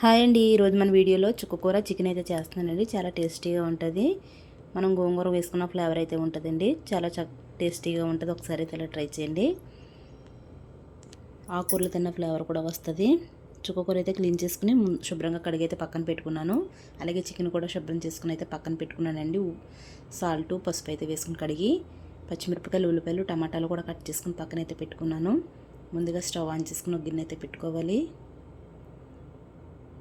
Hi అండి. ఈరోజు మన వీడియోలో చుక్కకూర చికెన్ అయితే చేస్తున్నానండి. చాలా టేస్టీగా ఉంటుంది. మనం గోంగూర వేసుకున్న ఫ్లేవర్ అయితే ఉంటుందండి. చాలా టేస్టీగా ఉంటుంది. ఒకసారి అయితే ఇలా ట్రై చేయండి. ఆకుకూరలు తిన్న ఫ్లేవర్ కూడా వస్తుంది. చుక్కకూర అయితే క్లీన్ చేసుకుని శుభ్రంగా కడిగి అయితే పక్కన పెట్టుకున్నాను. అలాగే చికెన్ కూడా శుభ్రం చేసుకుని అయితే పక్కన పెట్టుకున్నానండి. సాల్ట్, పసుపు అయితే వేసుకుని కడిగి పచ్చిమిరపకాయలు, ఉల్లిపాయలు, టమాటాలు కూడా కట్ చేసుకుని పక్కన అయితే పెట్టుకున్నాను. ముందుగా స్టవ్ ఆన్ చేసుకుని ఒక గిన్నె అయితే పెట్టుకోవాలి.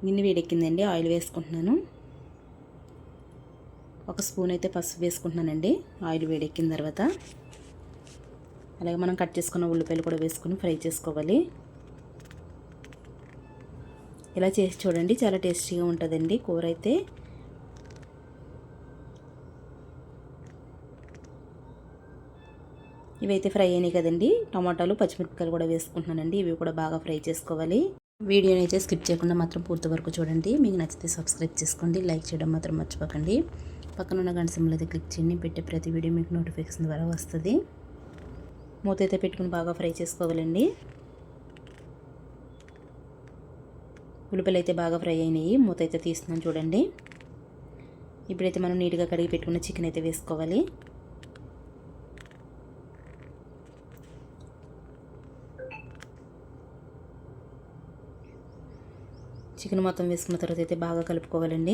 గిన్నె వేడెక్కిందండి. ఆయిల్ వేసుకుంటున్నాను. ఒక స్పూన్ అయితే పసుపు వేసుకుంటున్నానండి. ఆయిల్ వేడెక్కిన తర్వాత అలాగే మనం కట్ చేసుకున్న ఉల్లిపాయలు కూడా వేసుకుని ఫ్రై చేసుకోవాలి. ఇలా చేసి చూడండి, చాలా టేస్టీగా ఉంటుందండి కూర అయితే. ఇవైతే ఫ్రై అయినాయి కదండి. టమాటాలు, పచ్చిమిరపకాయలు కూడా వేసుకుంటున్నానండి. ఇవి కూడా బాగా ఫ్రై చేసుకోవాలి. వీడియోని అయితే స్కిప్ చేయకుండా మాత్రం పూర్తి వరకు చూడండి. మీకు నచ్చితే సబ్స్క్రైబ్ చేసుకోండి, లైక్ చేయడం మాత్రం మర్చిపోకండి. పక్కన ఉన్న గంట సింబల్ అయితే క్లిక్ చేయండి. పెట్టే ప్రతి వీడియో మీకు నోటిఫికేషన్ ద్వారా వస్తుంది. మూత అయితే పెట్టుకుని బాగా ఫ్రై చేసుకోవాలండి. ఉల్లిపాయలు అయితే బాగా ఫ్రై అయినాయి. మూత అయితే తీస్తున్నాను చూడండి. ఇప్పుడైతే మనం నీట్గా కడిగి పెట్టుకున్న చికెన్ అయితే వేసుకోవాలి. చికెన్ మొత్తం వేసుకున్న తర్వాత అయితే బాగా కలుపుకోవాలండి.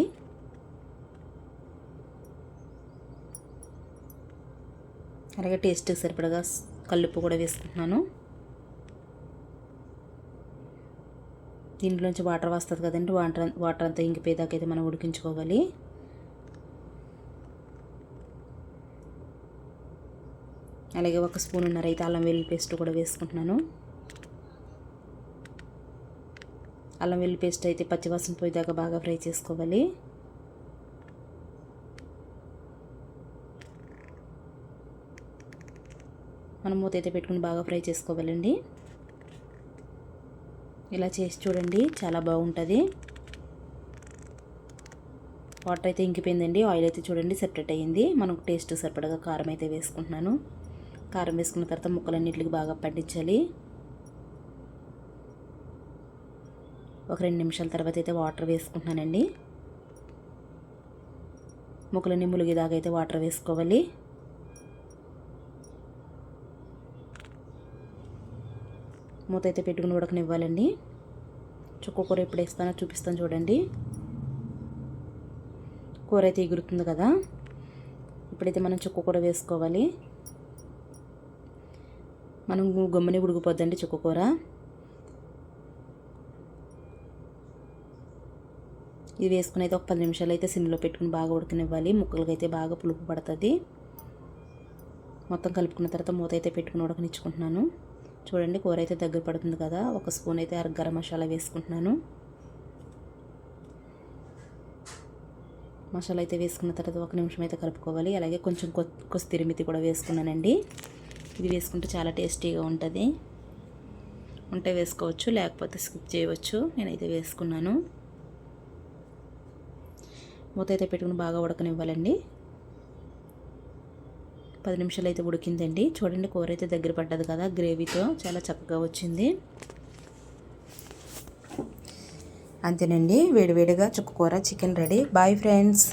అలాగే టేస్ట్కి సరిపడగా కల్లుప్పు కూడా వేసుకుంటున్నాను. దీంట్లోంచి వాటర్ వస్తుంది కదండి. వాటర్ అంతా ఇంకిపోయేదాకా అయితే మనం ఉడికించుకోవాలి. అలాగే ఒక స్పూన్నర అయితే అల్లం వెల్లుల్లి పేస్ట్ కూడా వేసుకుంటున్నాను. అల్లం వెల్లుల్లి పేస్ట్ అయితే పచ్చివాసన పోయేదాకా బాగా ఫ్రై చేసుకోవాలి. మనం మూత అయితే పెట్టుకుని బాగా ఫ్రై చేసుకోవాలండి. ఇలా చేసి చూడండి, చాలా బాగుంటుంది. వాటర్ అయితే ఇంకిపోయిందండి. ఆయిల్ అయితే చూడండి సెపరేట్ అయ్యింది. మనకు టేస్ట్ సరిపడగా కారం అయితే వేసుకుంటున్నాను. కారం వేసుకున్న తర్వాత ముక్కలన్నిటికి బాగా పట్టించాలి. ఒక 2 నిమిషాల తర్వాత అయితే వాటర్ వేసుకుంటున్నానండి. ముక్కలన్నీ ములిగేదాకా అయితే వాటర్ వేసుకోవాలి. మూత అయితే పెట్టుకుని ఉడకనివ్వాలండి. చుక్కకూర ఎప్పుడు వేస్తానో చూపిస్తాను చూడండి. కూర అయితే ఎగురుతుంది కదా. ఇప్పుడైతే మనం చుక్కకూర వేసుకోవాలి. మనం గమ్ముని ఉడికిపోద్దండి చుక్కకూర. ఇది వేసుకుని అయితే ఒక 10 నిమిషాలు అయితే సిమ్లో పెట్టుకుని బాగా ఉడకనివ్వాలి. ముక్కలకి అయితే బాగా పులుపు పడుతుంది. మొత్తం కలుపుకున్న తర్వాత మూత అయితే పెట్టుకుని ఉడకనిచ్చుకుంటున్నాను. చూడండి కూర అయితే దగ్గర పడుతుంది కదా. ఒక స్పూన్ అయితే గరం మసాలా వేసుకుంటున్నాను. మసాలా అయితే వేసుకున్న తర్వాత 1 నిమిషం అయితే కలుపుకోవాలి. అలాగే కొంచెం కొత్తిమీర మెతి కూడా వేసుకున్నానండి. ఇది వేసుకుంటే చాలా టేస్టీగా ఉంటుంది. ఉంటే వేసుకోవచ్చు, లేకపోతే స్కిప్ చేయవచ్చు. నేనైతే వేసుకున్నాను. మూత అయితే పెట్టుకుని బాగా ఉడకనివ్వాలండి. 10 నిమిషాలు అయితే ఉడికిందండి. చూడండి కూర అయితే దగ్గర పడ్డది కదా. గ్రేవీతో చాలా చక్కగా వచ్చింది. అంతేనండి, వేడివేడిగా చుక్కకూర చికెన్ రెడీ. Bye friends.